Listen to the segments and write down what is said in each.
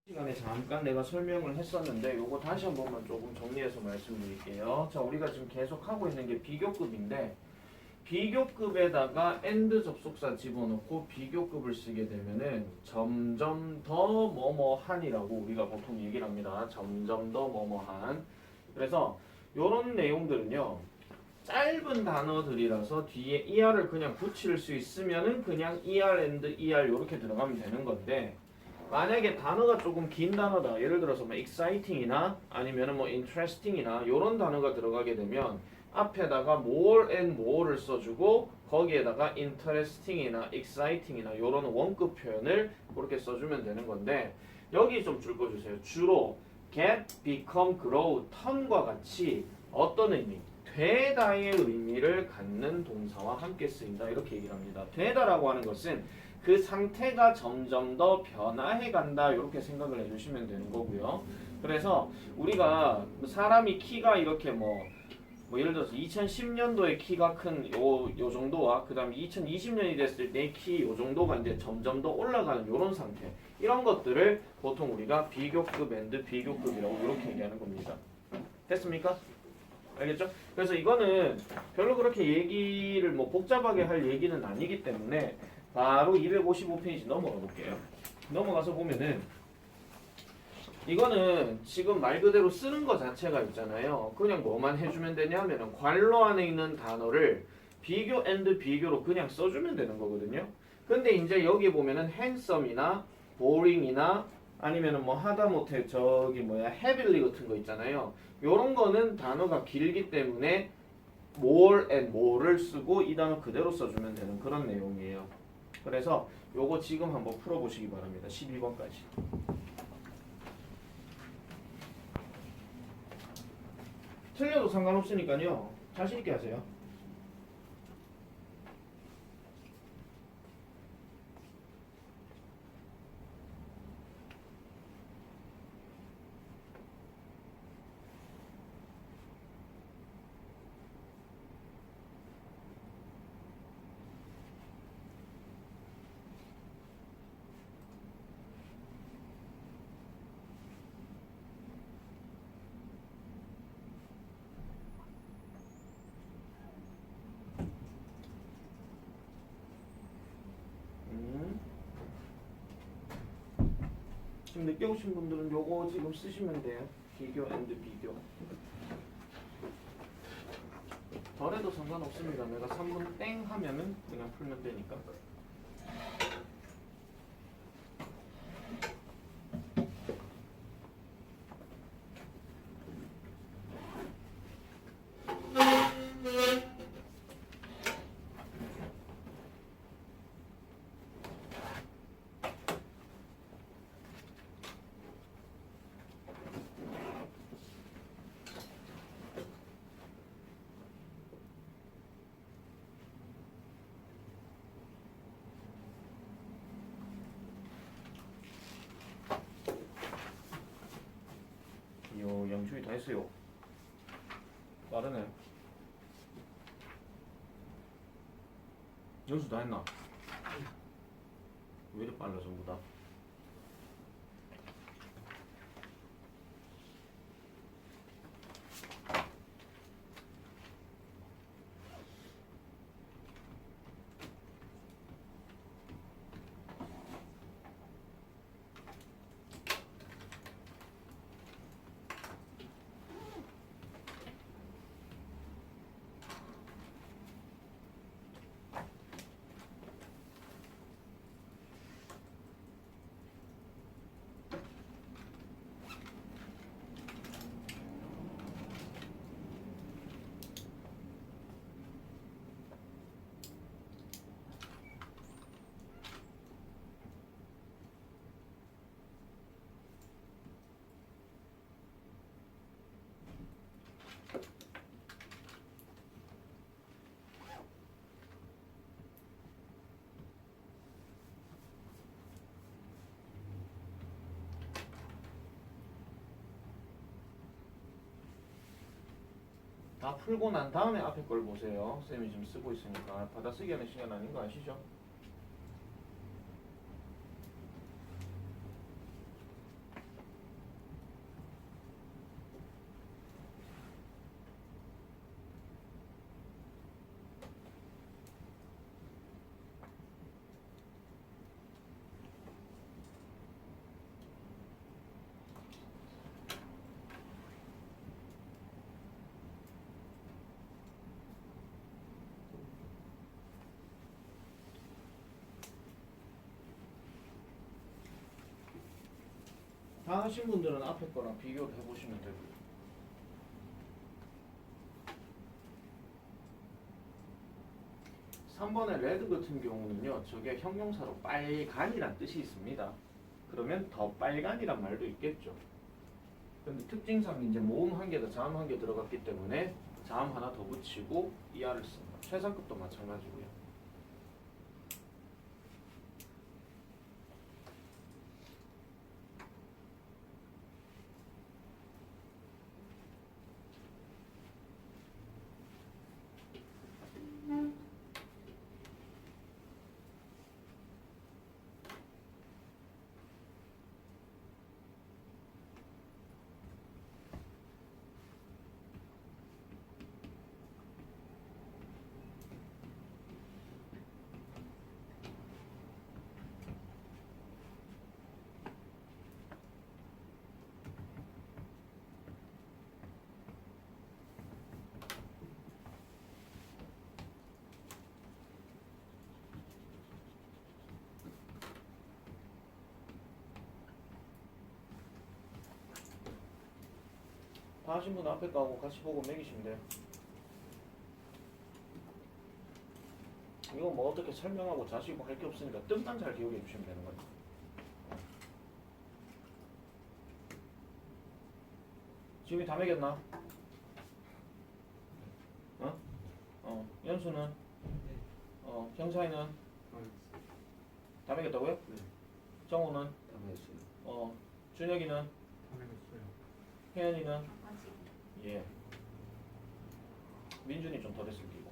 시간에 잠깐 내가 설명을 했었는데 요거 다시 한 번만 조금 정리해서 말씀드릴게요. 자, 우리가 지금 계속 하고 있는 게 비교급인데 비교급에다가 AND 접속사 집어넣고 비교급을 쓰게 되면은 점점 더 뭐뭐한이라고 우리가 보통 얘기를 합니다. 점점 더 뭐뭐한. 그래서 요런 내용들은요. 짧은 단어들이라서 뒤에 ER을 그냥 붙일 수 있으면은 그냥 ER AND ER 요렇게 들어가면 되는 건데 만약에 단어가 조금 긴 단어다. 예를 들어서 뭐 exciting이나 아니면은 뭐 interesting이나 이런 단어가 들어가게 되면 앞에다가 more and more를 써주고 거기에다가 interesting이나 exciting이나 이런 원급 표현을 그렇게 써주면 되는 건데 여기 좀 줄거주세요. 주로 get, become, grow, 턴과 같이 어떤 의미? 되다의 의미를 갖는 동사와 함께 쓰인다. 이렇게 얘기를 합니다. 되다라고 하는 것은 그 상태가 점점 더 변화해 간다. 이렇게 생각을 해주시면 되는 거고요. 그래서 우리가 사람이 키가 이렇게 뭐 예를 들어서 2010년도에 키가 큰 요 정도와 그 다음에 2020년이 됐을 때 키 요 정도가 이제 점점 더 올라가는 요런 상태. 이런 것들을 보통 우리가 비교급 앤드 비교급이라고 이렇게 얘기하는 겁니다. 됐습니까? 알겠죠? 그래서 이거는 별로 그렇게 얘기를 뭐 복잡하게 할 얘기는 아니기 때문에 바로 255페이지 넘어가 볼게요. 넘어가서 보면은 이거는 지금 말 그대로 쓰는 거 자체가 있잖아요. 그냥 뭐만 해주면 되냐면은 괄호 안에 있는 단어를 비교 앤드 비교로 그냥 써주면 되는 거거든요. 근데 이제 여기 보면은 handsome이나 boring이나 아니면은 뭐 하다못해 저기 뭐야 heavily 같은 거 있잖아요. 요런 거는 단어가 길기 때문에 more and more를 쓰고 이 단어 그대로 써주면 되는 그런 내용이에요. 그래서 요거 지금 한번 풀어보시기 바랍니다. 12번까지. 틀려도 상관없으니까요. 자신있게 하세요. 지금 늦게 오신 분들은 요거 지금 쓰시면 돼요. 비교 앤드 비교. 덜해도 상관없습니다. 내가 3분 땡 하면은 그냥 풀면 되니까. 영준이 다 했어요. 빠르네. 영수 다 했나? 왜 이렇게 빨라 전부 다? 다 풀고 난 다음에 앞에 걸 보세요. 쌤이 지금 쓰고 있으니까 받아쓰기 하는 시간 아닌 거 아시죠? 다 하신 분들은 앞에 거랑 비교를 해보시면 되고요. 3번의 레드 같은 경우는요, 저게 형용사로 빨간이란 뜻이 있습니다. 그러면 더 빨간이란 말도 있겠죠. 근데 특징상 이제 모음 한 개 더 자음 한 개 들어갔기 때문에 자음 하나 더 붙이고 이하를 씁니다. 최상급도 마찬가지고요. 다 하신 분 앞에 거하고 같이 보고 매기시면 돼요. 이거 뭐 어떻게 설명하고 자시고 할 게 없으니까 뜻만 잘 기억해 주시면 되는 거예요. 지금이 다 매겼나? 연수는? 경사이는? 다 매겼다고요? 네. 정우는? 다 매겼어요. 준혁이는? 다 매겼어요. 혜연이는? 아직. 예. 민준이 좀 더 됐을 끼고.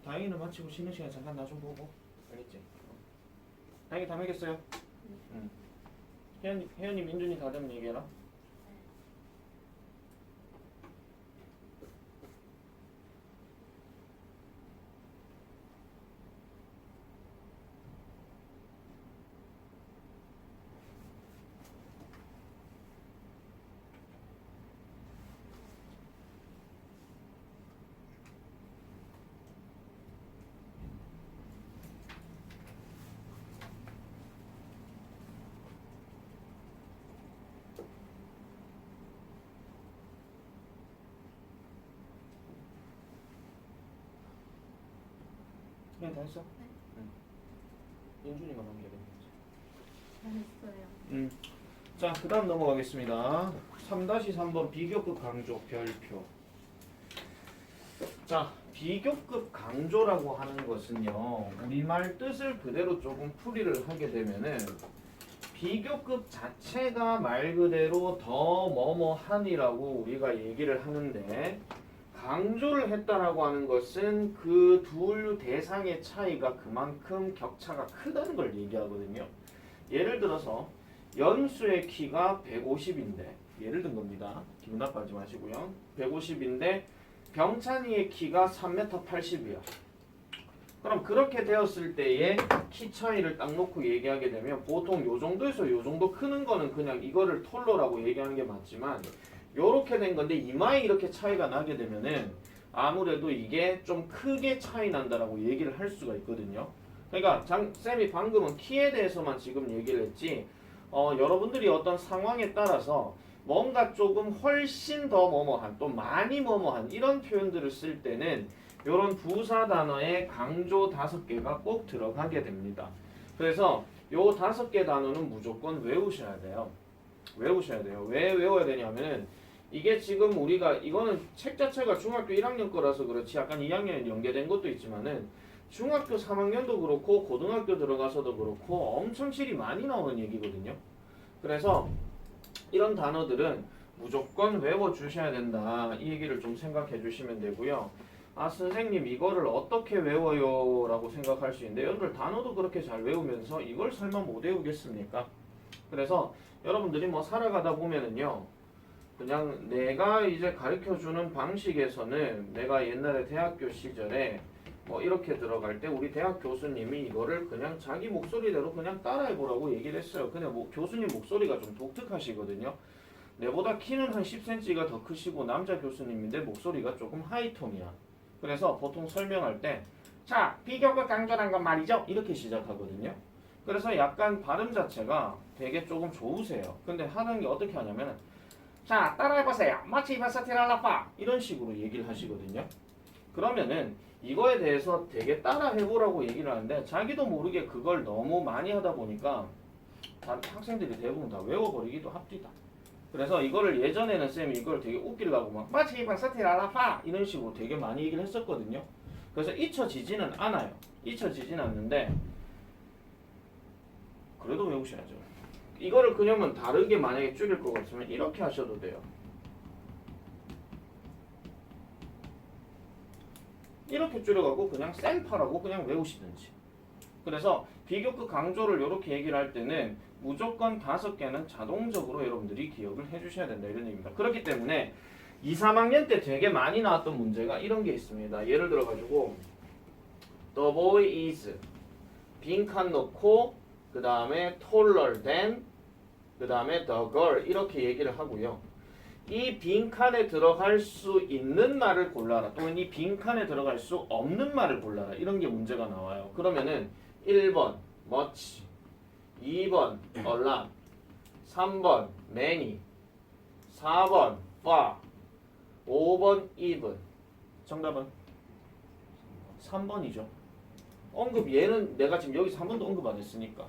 다행히는 마치고 쉬는 시간 잠깐 나 좀 보고. 알겠지? 다행히 다 매겼어요? 응. 혜연이 민준이 다 되면 얘기해라. 그냥 다 했어? 네. 응. 민준이만 남겨야 되는 거지. 잘했어요. 자, 그 다음 넘어가겠습니다. 3-3번 비교급 강조 별표. 자, 비교급 강조라고 하는 것은요, 우리말 뜻을 그대로 조금 풀이를 하게 되면은 비교급 자체가 말 그대로 더 뭐뭐한이라고 우리가 얘기를 하는데, 강조를 했다라고 하는 것은 그 둘 대상의 차이가 그만큼 격차가 크다는 걸 얘기하거든요. 예를 들어서 연수의 키가 150인데, 예를 든 겁니다. 기분 나빠하지 마시고요. 150인데 병찬이의 키가 3m 80이야. 그럼 그렇게 되었을 때의 키 차이를 딱 놓고 얘기하게 되면 보통 요 정도에서 요 정도 크는 거는 그냥 이거를 톨로라고 얘기하는 게 맞지만, 요렇게 된 건데 이마에 이렇게 차이가 나게 되면은 아무래도 이게 좀 크게 차이 난다라고 얘기를 할 수가 있거든요. 그러니까 쌤이 방금은 키에 대해서만 지금 얘기를 했지, 여러분들이 어떤 상황에 따라서 뭔가 조금 훨씬 더 뭐뭐한, 또 많이 뭐뭐한 이런 표현들을 쓸 때는 이런 부사 단어의 강조 5개가 꼭 들어가게 됩니다. 그래서 요 5개 단어는 무조건 외우셔야 돼요. 외우셔야 돼요. 왜 외워야 되냐면은 이게 지금 우리가 이거는 책 자체가 중학교 1학년 거라서 그렇지 약간 2학년에 연계된 것도 있지만은 중학교 3학년도 그렇고 고등학교 들어가서도 그렇고 엄청 실이 많이 나오는 얘기거든요. 그래서 이런 단어들은 무조건 외워주셔야 된다. 이 얘기를 좀 생각해 주시면 되고요. 아, 선생님 이거를 어떻게 외워요? 라고 생각할 수 있는데 여러분들 단어도 그렇게 잘 외우면서 이걸 설마 못 외우겠습니까? 그래서 여러분들이 뭐 살아가다 보면은요, 그냥 내가 이제 가르쳐주는 방식에서는 내가 옛날에 대학교 시절에 뭐 이렇게 들어갈 때 우리 대학 교수님이 이거를 그냥 자기 목소리대로 그냥 따라해보라고 얘기를 했어요. 근데 뭐 교수님 목소리가 좀 독특하시거든요. 내보다 키는 한 10cm가 더 크시고 남자 교수님인데 목소리가 조금 하이톤이야. 그래서 보통 설명할 때 자, 비교급 강조한 건 말이죠. 이렇게 시작하거든요. 그래서 약간 발음 자체가 되게 조금 좋으세요. 근데 하는 게 어떻게 하냐면 자, 따라해보세요. 마치 바사티랄라파 이런 식으로 얘기를 하시거든요. 그러면은 이거에 대해서 되게 따라해보라고 얘기를 하는데 자기도 모르게 그걸 너무 많이 하다 보니까 학생들이 대부분 다 외워버리기도 합니다. 그래서 이거를 예전에는 쌤이 이걸 되게 웃기려고 막 마치 바사티랄라파 이런 식으로 되게 많이 얘기를 했었거든요. 그래서 잊혀지지는 않아요. 잊혀지지는 않는데 그래도 외우셔야죠. 이거를 그러면 다르게 만약에 줄일 것 같으면 이렇게 하셔도 돼요. 이렇게 줄여가고 그냥 셀파라고 그냥 외우시든지. 그래서 비교급 강조를 이렇게 얘기를 할 때는 무조건 5개는 자동적으로 여러분들이 기억을 해주셔야 된다 이런 얘기입니다. 그렇기 때문에 2, 3학년 때 되게 많이 나왔던 문제가 이런 게 있습니다. 예를 들어가지고 The boy is 빈칸 넣고 그 다음에 taller than 그 다음에 the girl 이렇게 얘기를 하고요. 이 빈칸에 들어갈 수 있는 말을 골라라 또는 이 빈칸에 들어갈 수 없는 말을 골라라 이런 게 문제가 나와요. 그러면은 1번 much 2번 a lot 3번 many 4번 far 5번 even 정답은 3번이죠. 언급 얘는 내가 지금 여기서 한 번도 언급 안 했으니까.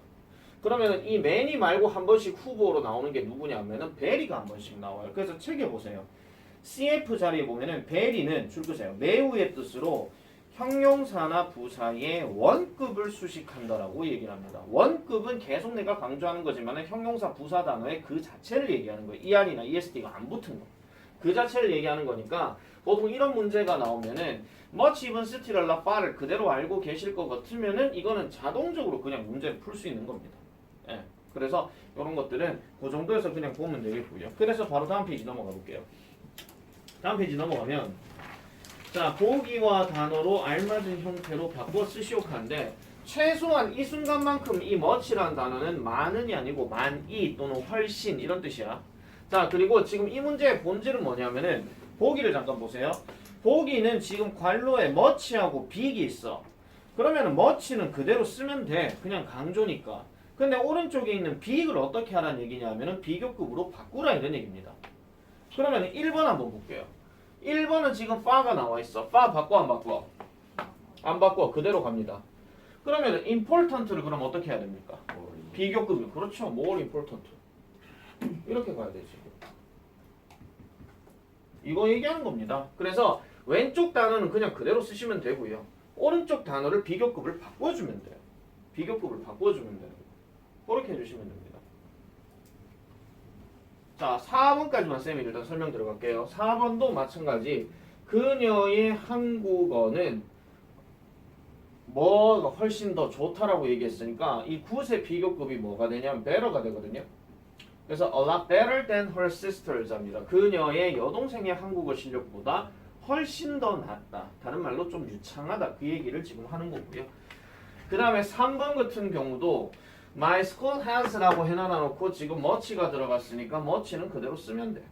그러면 이 many 말고 한 번씩 후보로 나오는 게 누구냐면은 very가 한 번씩 나와요. 그래서 책에 보세요. CF 자리에 보면은 very는 줄 거세요. 매우의 뜻으로 형용사나 부사의 원급을 수식한다라고 얘기를 합니다. 원급은 계속 내가 강조하는 거지만 형용사 부사 단어의 그 자체를 얘기하는 거예요. ER이나 ESD가 안 붙은 거. 그 자체를 얘기하는 거니까 보통 이런 문제가 나오면은 much even still a lot far를 그대로 알고 계실 것 같으면은 이거는 자동적으로 그냥 문제를 풀 수 있는 겁니다. 예. 그래서 이런 것들은 그 정도에서 그냥 보면 되겠고요. 그래서 바로 다음 페이지 넘어가 볼게요. 다음 페이지 넘어가면 자, 보기와 단어로 알맞은 형태로 바꿔 쓰시오 하는데 최소한 이 순간만큼 이 much라는 단어는 많은이 아니고 많이 또는 훨씬 이런 뜻이야. 자, 그리고 지금 이 문제의 본질은 뭐냐면은 보기를 잠깐 보세요. 보기는 지금 괄호에 much하고 big이 있어. 그러면은 much는 그대로 쓰면 돼. 그냥 강조니까. 근데 오른쪽에 있는 big을 어떻게 하라는 얘기냐면은 비교급으로 바꾸라 이런 얘기입니다. 그러면 1번 한번 볼게요. 1번은 지금 far가 나와 있어. far 바꿔 안 바꿔? 안 바꿔. 그대로 갑니다. 그러면 important를 그럼 어떻게 해야 됩니까? 비교급이 그렇죠. more important. 이렇게 가야 되지. 이거 얘기하는 겁니다. 그래서 왼쪽 단어는 그냥 그대로 쓰시면 되고요. 오른쪽 단어를 비교급을 바꿔주면 돼요. 비교급을 바꿔주면 돼요. 그렇게 해주시면 됩니다. 자, 4번까지만 쌤이 일단 설명 들어갈게요. 4번도 마찬가지. 그녀의 한국어는 뭐가 훨씬 더 좋다라고 얘기했으니까 이 굿의 비교급이 뭐가 되냐면 better가 되거든요. 그래서 a lot better than her sisters 합니다. 그녀의 여동생의 한국어 실력보다 훨씬 더 낫다. 다른 말로 좀 유창하다. 그 얘기를 지금 하는 거고요. 그 다음에 3번 같은 경우도 My school has라고 해놔놓고 지금 much가 들어갔으니까 much는 그대로 쓰면 돼.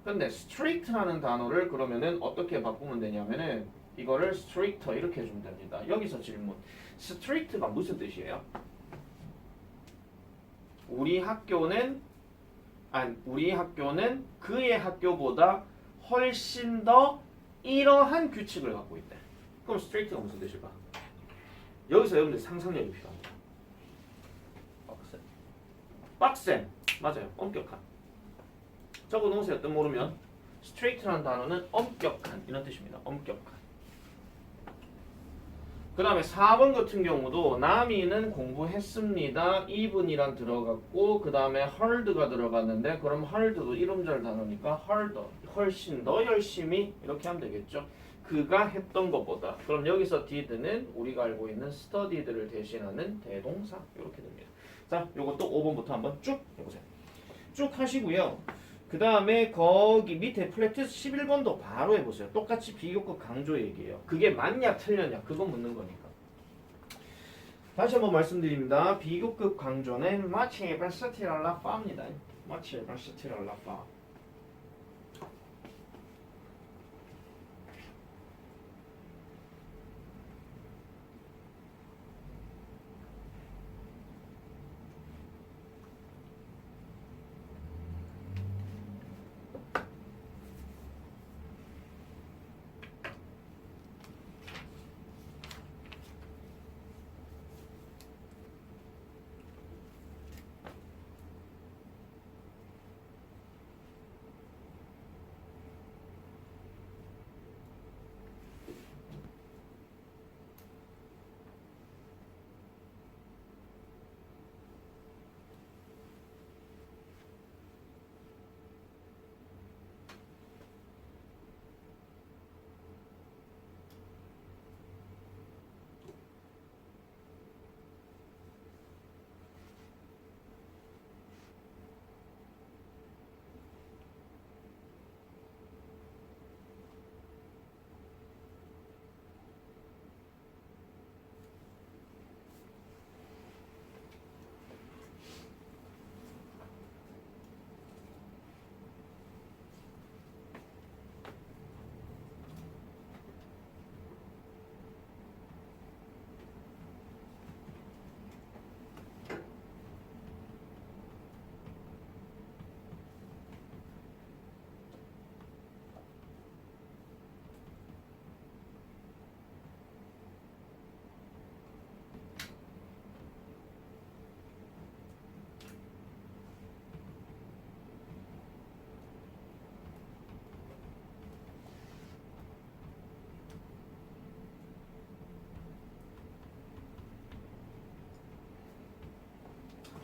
근데 strict라는 단어를 그러면은 어떻게 바꾸면 되냐면은 이거를 stricter 이렇게 해주면 됩니다. 여기서 질문. strict가 무슨 뜻이에요? 우리 학교는 그의 학교보다 훨씬 더 이러한 규칙을 갖고 있대. 그럼 strict가 무슨 뜻일까? 여기서 여러분들 상상력이 필요합니다. 빡센. 맞아요. 엄격한. 적어 놓으세요. 뜻 모르면. straight라는 단어는 엄격한 이런 뜻입니다. 엄격한. 그 다음에 4번 같은 경우도 나미는 공부했습니다. even이란 들어갔고 그 다음에 heard가 들어갔는데 그럼 heard도 이름절 단어니까 harder, 훨씬 더 열심히 이렇게 하면 되겠죠. 그가 했던 것보다. 그럼 여기서 did는 우리가 알고 있는 studied를 대신하는 대동사 이렇게 됩니다. 자, 요것도 5번부터 한번 쭉 해보세요. 쭉 하시고요. 그 다음에 거기 밑에 프랙티스 11번도 바로 해보세요. 똑같이 비교급 강조 얘기예요. 그게 맞냐 틀렸냐 그거 묻는 거니까. 다시 한번 말씀드립니다. 비교급 강조는 마치 베스티랄라파입니다. 마치 베스티랄라파.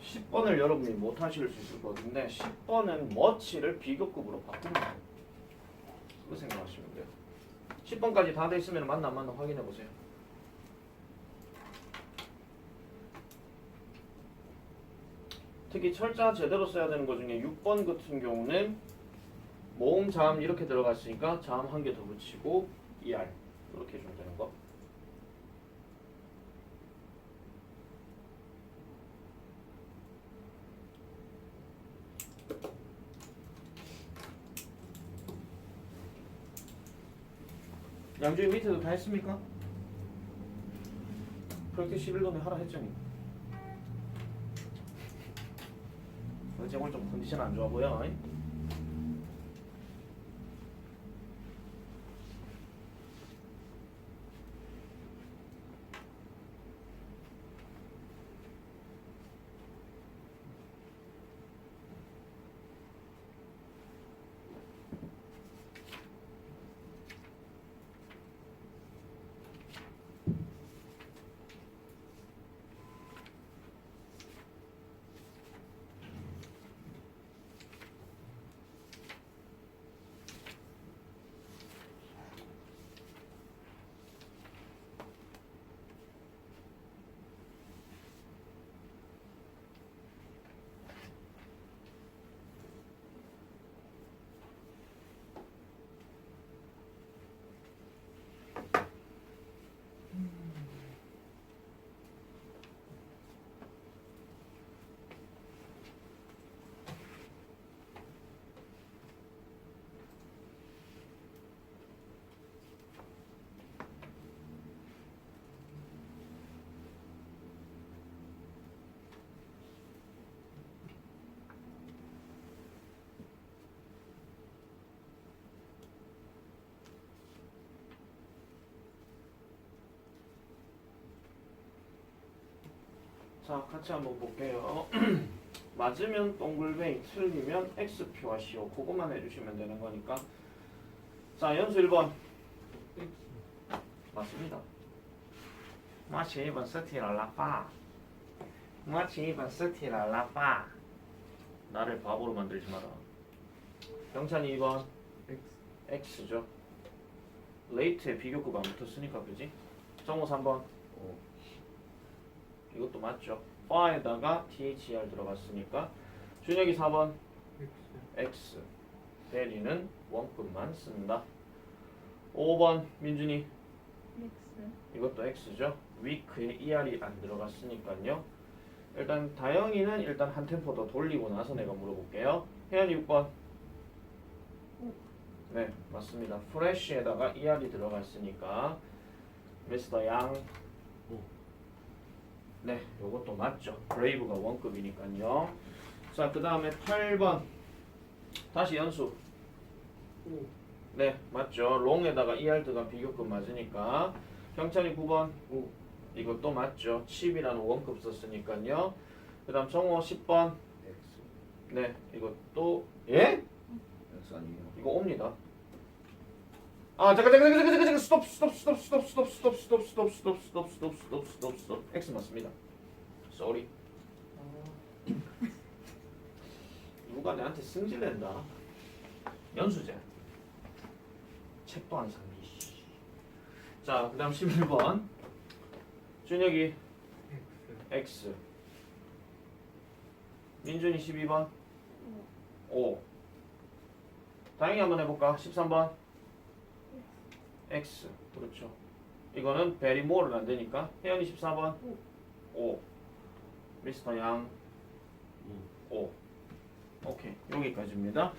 십 10번을 여러분이 못 하실 수 있을 건데 10번은 머치를 비교급으로 바꾸는 거예요. 그거 생각하시면 돼요. 10번까지 다 돼 있으면 맞나 안 맞나 확인해 보세요. 특히 철자 제대로 써야 되는 것 중에 6번 같은 경우는 모음 자음 이렇게 들어갔으니까 자음 한 개 더 붙이고 ER 이렇게 해주면 되는 거. 양주인 밑에도 다 했습니까? 프랙티스 11번에 하라 했잖니. 어제 오늘 좀 컨디션 안 좋아 보여. 자, 같이 한번 볼게요. 맞으면 동글뱅이, 틀리면 X표 하시오. 그것만 해주시면 되는 거니까. 자, 연수 1번. 맞습니다. 마치 2번 스티랄라파. 마치 2번 스티랄라파. 나를 바보로 만들지 마라. 병찬이 2번. X죠. 레이트에 비교급 안 붙었으니까 그지? 정우 3번. 이것도 맞죠. 파에다가 THR 들어갔으니까 준혁이 4번 X 베리는 원급만 쓴다. 5번 민준이 X. 이것도 X죠. 위크에 ER이 안 들어갔으니까요. 일단 다영이는 일단 한 템포 더 돌리고 나서 내가 물어볼게요. 혜연이 6번. 네, 맞습니다. 프레쉬에다가 ER이 들어갔으니까 미스터 양. 네, 요것도 맞죠. 브레이브가 원급이니까요. 자, 그 다음에 8번. 다시 연수. 네, 맞죠. 롱에다가 ER 들어간 비교급 맞으니까. 경찬이 9번. 이것도 맞죠. 칩이라는 원급 썼으니까요. 그 다음 정호 10번. X. 네, 이것도 예? X 아니에요? 이거 옵니다. 아 잠깐 스톱 X 맞습니다. Sorry. 누가 내한테 승질낸다. 연수제. 책도 안 샀니. 자, 그다음 11번. 준혁이 X. X. 민준이 12번. 5. 다행히 한번 해볼까? 13번. X. 그렇죠. 이거는 베리 모어를 안 되니까. 혜연이 14번. 5. 미스터 양. 5. 오케이. 여기까지입니다.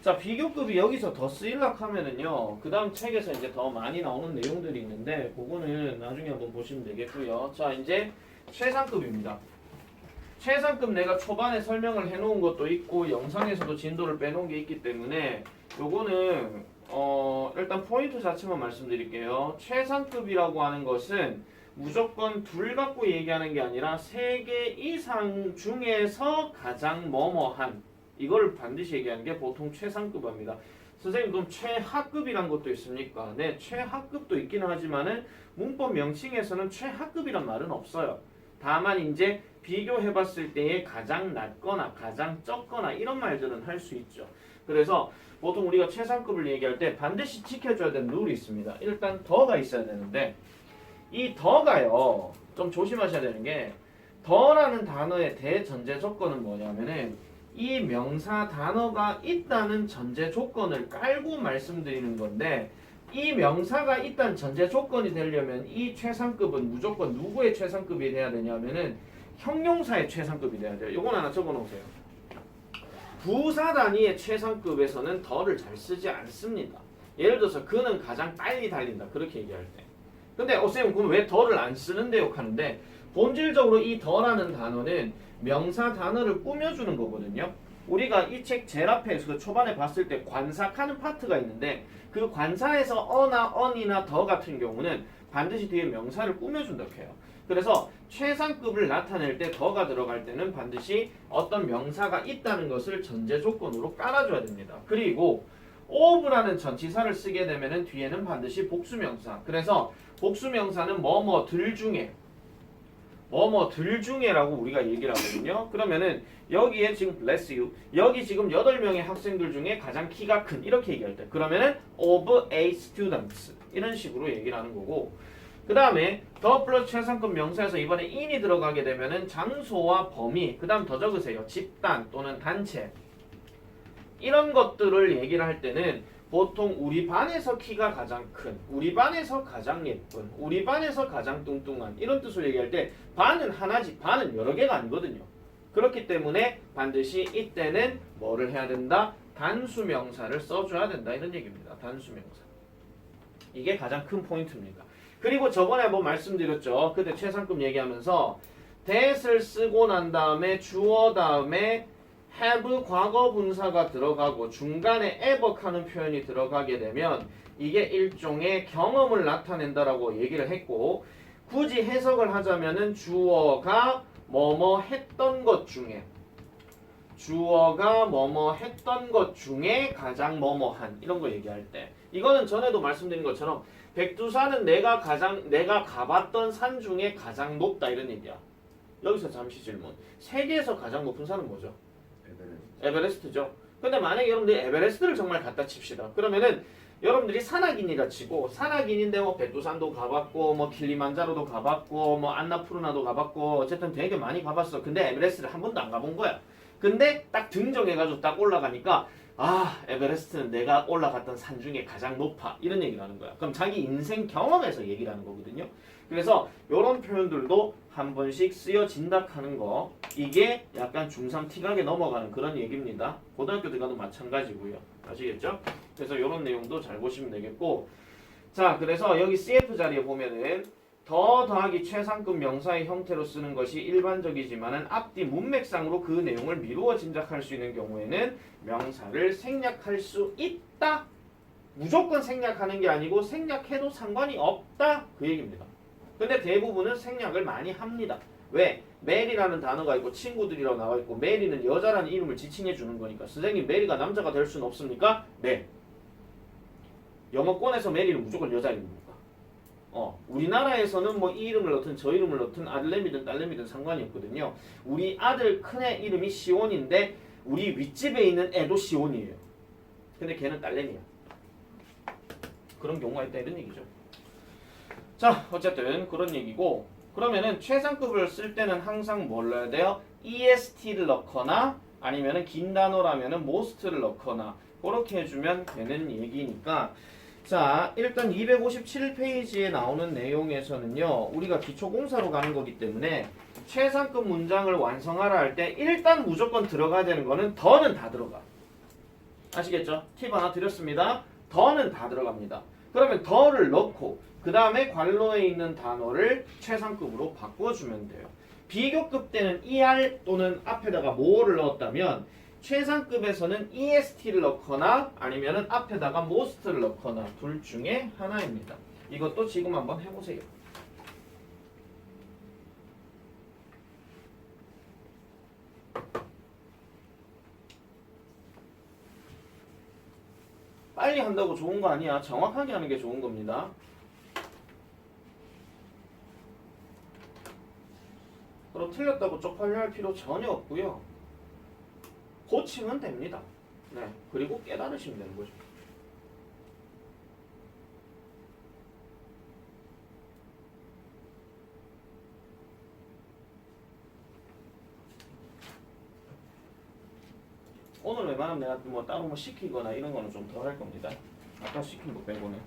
자, 비교급이 여기서 더 쓰일락 하면은요. 그 다음 책에서 이제 더 많이 나오는 내용들이 있는데, 그거는 나중에 한번 보시면 되겠고요. 자, 이제 최상급입니다. 최상급 내가 초반에 설명을 해놓은 것도 있고, 영상에서도 진도를 빼놓은 게 있기 때문에, 요거는 일단 포인트 자체만 말씀드릴게요. 최상급이라고 하는 것은 무조건 둘 갖고 얘기하는 게 아니라 3개 이상 중에서 가장 뭐뭐한 이걸 반드시 얘기하는 게 보통 최상급입니다. 선생님 그럼 최하급이란 것도 있습니까? 네, 최하급도 있기는 하지만은 문법 명칭에서는 최하급이란 말은 없어요. 다만 이제 비교해봤을 때에 가장 낮거나 가장 적거나 이런 말들은 할 수 있죠. 그래서 보통 우리가 최상급을 얘기할 때 반드시 지켜줘야 되는 룰이 있습니다. 일단 더가 있어야 되는데 이 더가요 좀 조심하셔야 되는 게 더라는 단어의 대전제 조건은 뭐냐면은 이 명사 단어가 있다는 전제 조건을 깔고 말씀드리는 건데 이 명사가 있다는 전제 조건이 되려면 이 최상급은 무조건 누구의 최상급이 돼야 되냐면은 형용사의 최상급이 돼야 돼요. 요건 하나 적어 놓으세요. 부사 단위의 최상급에서는 더를 잘 쓰지 않습니다. 예를 들어서 그는 가장 빨리 달린다. 그렇게 얘기할 때. 근데 쌤 그럼 왜 더를 안 쓰는데요? 하는데 본질적으로 이 더라는 단어는 명사 단어를 꾸며주는 거거든요. 우리가 이 책 제일 앞에서 그 초반에 봤을 때 관사하는 파트가 있는데 그 관사에서 어나 언이나 더 같은 경우는 반드시 뒤에 명사를 꾸며준다고 해요. 그래서 최상급을 나타낼 때 더가 들어갈 때는 반드시 어떤 명사가 있다는 것을 전제 조건으로 깔아줘야 됩니다. 그리고 of라는 전치사를 쓰게 되면은 뒤에는 반드시 복수명사. 그래서 복수명사는 뭐뭐들 중에라고 우리가 얘기를 하거든요. 그러면은 여기에 지금 bless you 여기 지금 8명의 학생들 중에 가장 키가 큰 이렇게 얘기할 때 그러면은 of a students 이런 식으로 얘기를 하는 거고 그 다음에 더 플러스 최상급 명사에서 이번에 in이 들어가게 되면은 장소와 범위 그 다음 더 적으세요. 집단 또는 단체 이런 것들을 얘기를 할 때는 보통 우리 반에서 키가 가장 큰, 우리 반에서 가장 예쁜, 우리 반에서 가장 뚱뚱한 이런 뜻을 얘기할 때 반은 하나지 반은 여러 개가 아니거든요. 그렇기 때문에 반드시 이때는 뭐를 해야 된다? 단수명사를 써줘야 된다 이런 얘기입니다. 단수명사. 이게 가장 큰 포인트입니다. 그리고 저번에 한번 말씀드렸죠. 그때 최상급 얘기하면서 that을 쓰고 난 다음에 주어 다음에 have 과거 분사가 들어가고 중간에 ever 하는 표현이 들어가게 되면 이게 일종의 경험을 나타낸다라고 얘기를 했고 굳이 해석을 하자면은 주어가 뭐뭐 했던 것 중에 주어가 뭐뭐 했던 것 중에 가장 뭐뭐한 이런 거 얘기할 때 이거는 전에도 말씀드린 것처럼 백두산은 내가 가봤던 산 중에 가장 높다 이런 얘기야. 여기서 잠시 질문. 세계에서 가장 높은 산은 뭐죠? 에베레스트죠. 근데 만약에 여러분들이 에베레스트를 정말 갖다 칩시다. 그러면은 여러분들이 산악인이라 치고 산악인인데 뭐 백두산도 가봤고 뭐 킬리만자로도 가봤고 뭐 안나푸르나도 가봤고 어쨌든 되게 많이 가봤어. 근데 에베레스트를 한 번도 안 가본 거야. 근데 딱 등정해가지고 딱 올라가니까 에베레스트는 내가 올라갔던 산 중에 가장 높아. 이런 얘기를 하는 거야. 그럼 자기 인생 경험에서 얘기를 하는 거거든요. 그래서 이런 표현들도 한 번씩 쓰여진다 하는 거. 이게 약간 중3 티각에 넘어가는 그런 얘기입니다. 고등학교 들어가도 마찬가지고요. 아시겠죠? 그래서 이런 내용도 잘 보시면 되겠고. 자, 그래서 여기 CF 자리에 보면은 더 더하기 최상급 명사의 형태로 쓰는 것이 일반적이지만은 앞뒤 문맥상으로 그 내용을 미루어 짐작할 수 있는 경우에는 명사를 생략할 수 있다. 무조건 생략하는 게 아니고 생략해도 상관이 없다. 그 얘기입니다. 근데 대부분은 생략을 많이 합니다. 왜? 메리라는 단어가 있고 친구들이라고 나와 있고 메리는 여자라는 이름을 지칭해 주는 거니까 선생님 메리가 남자가 될 수는 없습니까? 네. 영어권에서 메리는 무조건 여자 이름입니다. 우리나라에서는 뭐 이 이름을 넣든 저 이름을 넣든 아들내미든 딸내미든 상관이 없거든요. 우리 아들 큰애 이름이 시온인데 우리 윗집에 있는 애도 시온이에요. 근데 걔는 딸내미야. 그런 경우가 있다 이런 얘기죠. 자, 어쨌든 그런 얘기고 그러면은 최상급을 쓸 때는 항상 뭘 넣어야 돼요? EST를 넣거나 아니면은 긴 단어라면은 most를 넣거나 그렇게 해주면 되는 얘기니까 자, 일단 257페이지에 나오는 내용에서는요. 우리가 기초공사로 가는 거기 때문에 최상급 문장을 완성하라 할 때 일단 무조건 들어가야 되는 거는 더는 다 들어가. 아시겠죠? 팁 하나 드렸습니다. 더는 다 들어갑니다. 그러면 더를 넣고 그 다음에 괄호에 있는 단어를 최상급으로 바꿔주면 돼요. 비교급 때는 ER 또는 앞에다가 more를 넣었다면 최상급에서는 EST를 넣거나 아니면은 앞에다가 most를 넣거나 둘 중에 하나입니다. 이것도 지금 한번 해보세요. 빨리 한다고 좋은 거 아니야. 정확하게 하는 게 좋은 겁니다. 그럼 틀렸다고 쪽팔려 할 필요 전혀 없고요. 고치면 됩니다. 네, 그리고 깨달으시면 되는 거죠. 오늘 웬만하면 내가 뭐 따로 뭐 시키거나 이런 거는 좀 덜 할 겁니다. 아까 시킨 거 빼고는.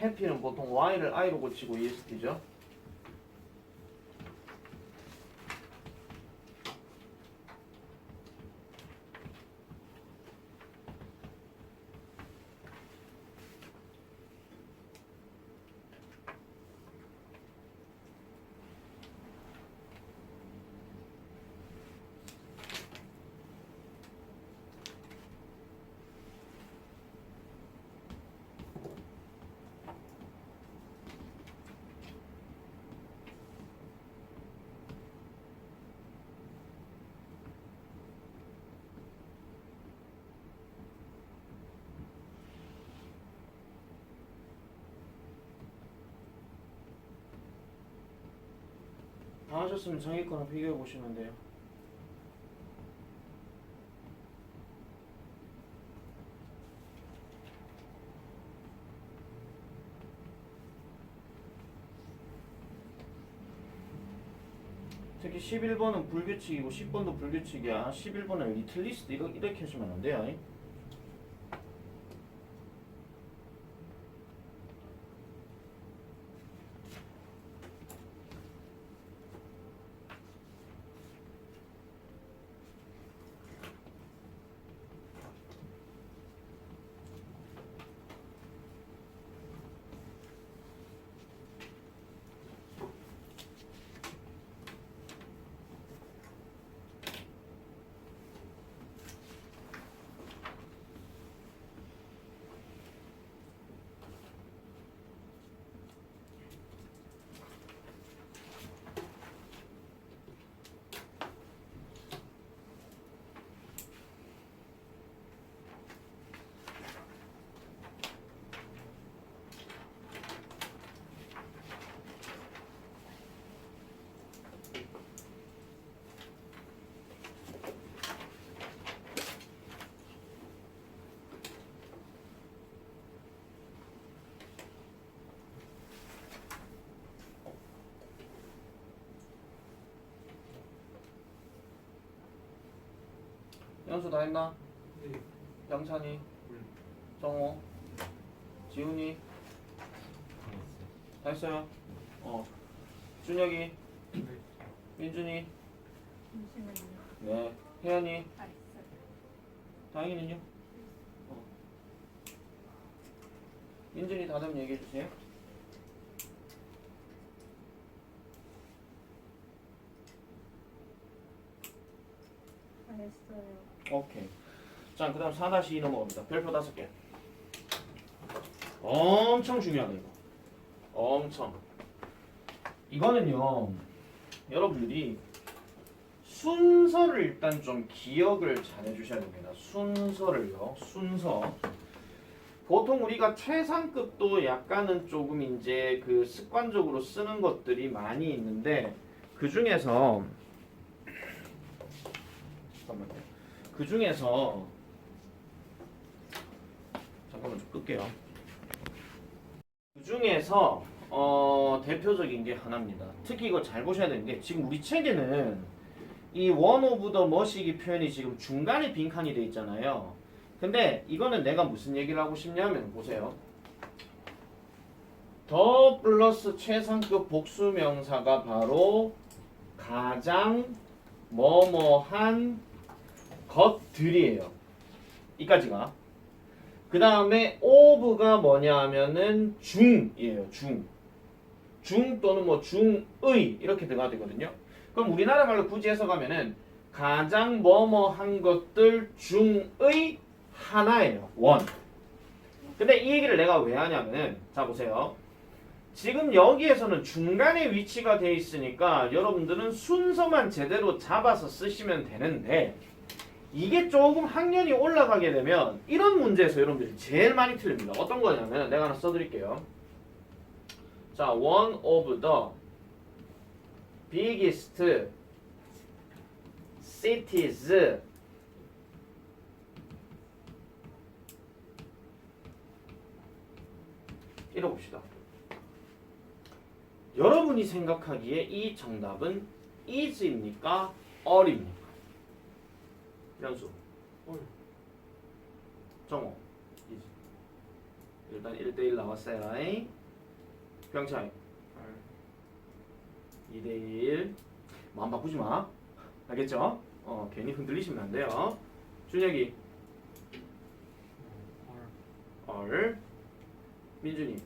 해피는 보통 y를 i로 고치고 EST죠. 다 하셨으면 자기 거랑 비교해 보시면 돼요. 특히 11번은 불규칙이고 10번도 불규칙이야. 11번은 리틀리스트 이렇게 하시면 안 돼요. 연수 다 했나? 네. 양찬이, 네. 정호, 지훈이 다 했어요? 준혁이, 네. 민준이, 잠시만요. 네, 혜연이, 알겠어요. 다행이는요? 민준이 다 되면 얘기해 주세요. 알겠어요. 오케이. 자, 그 다음 4-2 넘어갑니다. 별표 5개. 엄청 중요하다, 이거. 엄청. 이거는요, 여러분들이 순서를 일단 좀 기억을 잘 해주셔야 됩니다. 순서를요, 순서. 보통 우리가 최상급도 약간은 조금 이제 그 습관적으로 쓰는 것들이 많이 있는데, 그 중에서 잠깐만요. 그 중에서 잠깐만 좀 끌게요. 그 중에서 대표적인 게 하나입니다. 특히 이거 잘 보셔야 되는 게 지금 우리 책에는 이 one of the 뭐시기 표현이 지금 중간에 빈칸이 돼 있잖아요. 근데 이거는 내가 무슨 얘기를 하고 싶냐면 보세요. 더 플러스 최상급 복수명사가 바로 가장 뭐뭐한 것들이에요. 이까지가. 그 다음에 of가 뭐냐 하면은 중이에요. 중 또는 뭐 중의 이렇게 들어가 되거든요. 그럼 우리나라 말로 굳이 해석하면은 가장 뭐뭐한 것들 중의 하나예요. 원. 근데 이 얘기를 내가 왜 하냐면은 자 보세요. 지금 여기에서는 중간에 위치가 돼 있으니까 여러분들은 순서만 제대로 잡아서 쓰시면 되는데 이게 조금 학년이 올라가게 되면 이런 문제에서 여러분들이 제일 많이 틀립니다. 어떤 거냐면 내가 하나 써드릴게요. 자, one of the biggest cities 읽어봅시다. 여러분이 생각하기에 이 정답은 is입니까? or입니까? 연수 헐. 정호 is. 일단 1대1 나왔어요. 병차이 알. 2대1 마음 바꾸지 마. 알겠죠? 괜히 흔들리시면 안 돼요. 준혁이 헐. 얼 민준이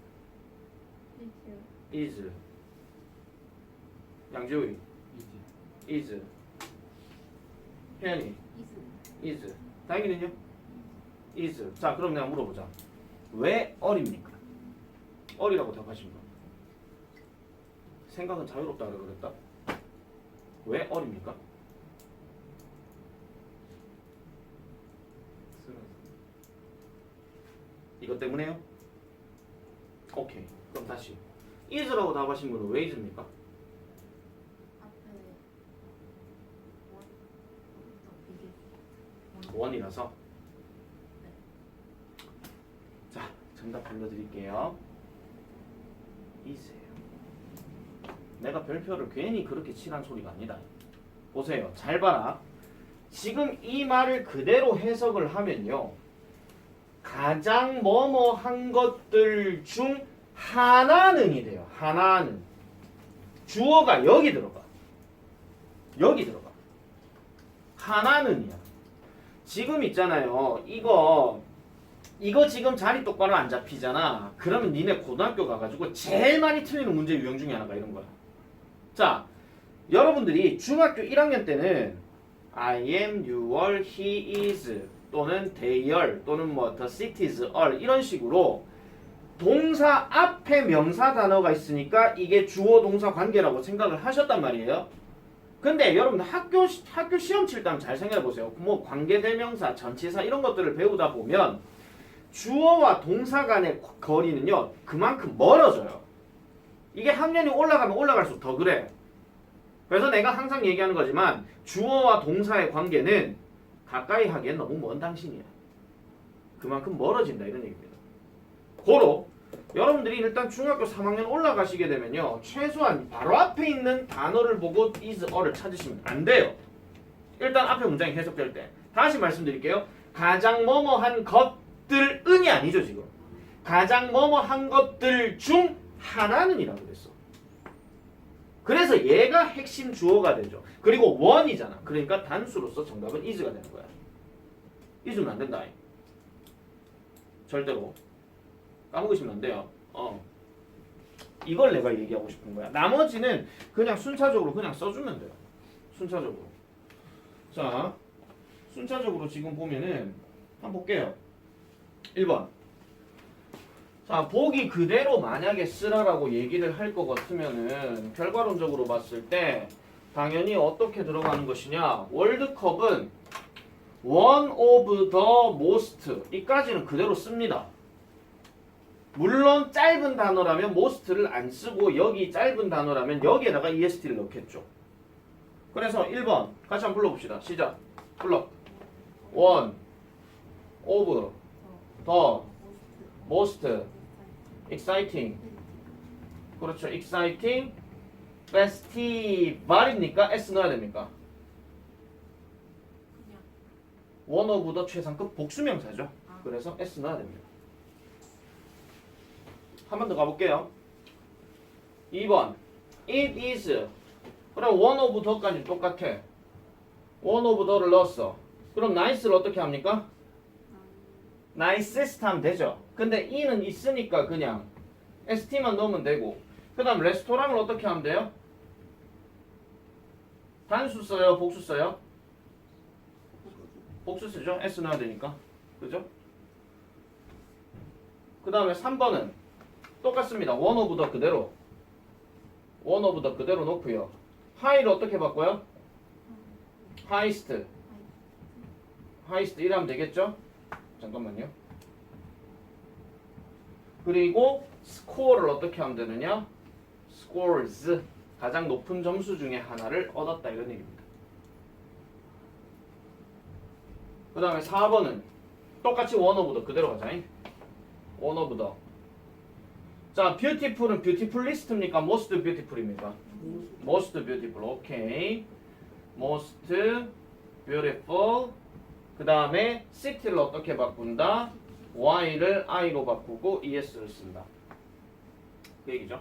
이즈. is 양지호이 이지. is 혜연이 이즈. is 다행이는요? is. 자 그럼 내가 물어보자. 왜 어립니까? 어리라고 답하신 분. 생각은 자유롭다고 그랬다. 왜 어립니까? 쓰러져. 이것 때문에요? 오케이. 그럼 다시 is라고 답하신 분은 왜 is입니까? 앞에 원. 원이라서. 자, 정답 불러드릴게요. is예요. 내가 별표를 괜히 그렇게 칠한 소리가 아니다. 보세요. 잘 봐라. 지금 이 말을 그대로 해석을 하면요. 가장 뭐뭐한 것들 중 하나는이 돼요. 하나는. 주어가 여기 들어가. 여기 들어가. 하나는이야. 지금 있잖아요. 이거 지금 자리 똑바로 안 잡히잖아. 그러면 니네 고등학교 가가지고 제일 많이 틀리는 문제 유형 중에 하나가 이런 거야. 자, 여러분들이 중학교 1학년 때는 I am, you are, he is 또는 they are 또는 뭐 the cities are 이런 식으로 동사 앞에 명사 단어가 있으니까 이게 주어 동사 관계라고 생각을 하셨단 말이에요. 근데 여러분들 학교 시험 칠 때 한번 잘 생각해 보세요. 뭐 관계대명사, 전치사 이런 것들을 배우다 보면 주어와 동사 간의 거리는요 그만큼 멀어져요. 이게 학년이 올라가면 올라갈수록 더 그래. 그래서 내가 항상 얘기하는 거지만 주어와 동사의 관계는 가까이 하기엔 너무 먼 당신이야. 그만큼 멀어진다 이런 얘기입니다. 고로 여러분들이 일단 중학교 3학년 올라가시게 되면요 최소한 바로 앞에 있는 단어를 보고 is, or를 찾으시면 안 돼요. 일단 앞에 문장이 해석될 때 다시 말씀드릴게요. 가장 뭐뭐한 것들은이 아니죠 지금. 가장 뭐뭐한 것들 중 하나는이라고 그랬어. 그래서 얘가 핵심 주어가 되죠. 그리고 원이잖아. 그러니까 단수로서 정답은 is가 되는 거야. is면 안 된다. 절대로 까먹으시면 안 돼요. 이걸 내가 얘기하고 싶은 거야. 나머지는 그냥 순차적으로 그냥 써주면 돼요. 순차적으로. 자, 순차적으로 지금 보면은 한번 볼게요. 1번. 자, 보기 그대로 만약에 쓰라라고 얘기를 할 것 같으면은 결과론적으로 봤을 때 당연히 어떻게 들어가는 것이냐. 월드컵은 one of the most 이까지는 그대로 씁니다. 물론 짧은 단어라면 most를 안 쓰고 여기 짧은 단어라면 여기에다가 est를 넣겠죠. 그래서 1번 같이 한번 불러봅시다. 시작. 불러. one of the most exciting. 그렇죠. exciting festival입니까? s 넣어야 됩니까? 그냥 one of the 최상급 복수명사죠. 그래서 s 넣어야 됩니다. 한 번 더 가볼게요. 2번 it is. 그럼 one of the까지 똑같아. one of the를 넣었어. 그럼 nice를 어떻게 합니까? nicest 하면 되죠. 근데 e는 있으니까 그냥 st만 넣으면 되고, 그 다음 레스토랑을 어떻게 하면 돼요? 단수 써요? 복수 써요? 복수 쓰죠? s 넣어야 되니까. 그죠? 그 다음에 3번은 똑같습니다. one of the 그대로. one of the 그대로 놓고요. high를 어떻게 바꿔요? highest. highest 이라면 되겠죠? 잠깐만요. 그리고 score를 어떻게 하면 되느냐? scores. 가장 높은 점수 중에 하나를 얻었다 이런 얘기입니다. 그 다음에 4번은 똑같이 one of the 그대로 가자. one of the. 자, beautiful은 beautifulist입니까? most beautiful입니까? most beautiful. 오케이. most beautiful. 그 다음에 city를 어떻게 바꾼다? y를 i로 바꾸고 es를 쓴다. 그 얘기죠.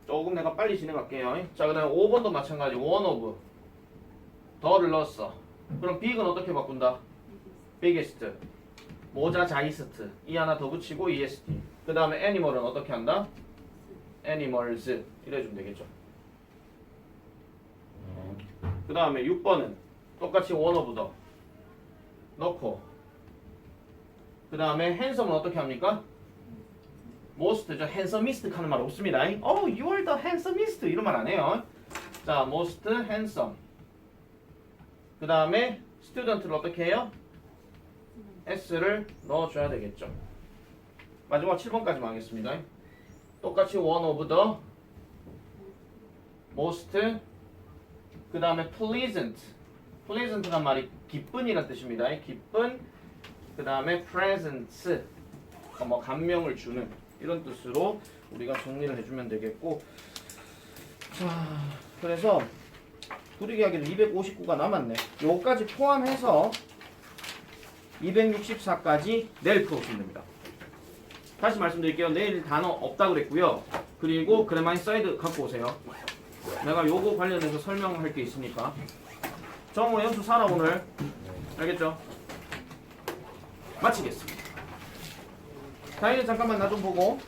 조금 내가 빨리 진행할게요. 자, 그 다음에 5번도 마찬가지고 one of 더를 넣었어. 그럼 big은 어떻게 바꾼다? biggest. 모자 자이스트. 이 하나 더 붙이고 est. 그 다음에 animal은 어떻게 한다? animals. 이래주면 되겠죠. 그 다음에 6번은 똑같이 one of the 넣고, 그 다음에 handsome은 어떻게 합니까? most죠. handsomest 하는 말 없습니다. Oh, you are the handsomest 이런 말 안 해요. 자, most handsome. 그 다음에 student를 어떻게 해요? s를 넣어줘야 되겠죠. 마지막 7번까지만 하겠습니다. 똑같이 one of the most. 그 다음에 pleasant. pleasant란 말이 기쁜이란 뜻입니다. 기쁜. 그 다음에 presents. 뭐 감명을 주는 이런 뜻으로 우리가 정리를 해주면 되겠고, 자, 그래서 부리기 하기로 259가 남았네. 요까지 포함해서 264까지 내일 풀어오시면 됩니다. 다시 말씀드릴게요. 내일 단어 없다 그랬고요. 그리고 그래마인 사이드 갖고 오세요. 내가 요거 관련해서 설명할 게 있으니까. 정우 연수 사라 오늘. 알겠죠? 마치겠습니다. 다이는 잠깐만 나 좀 보고.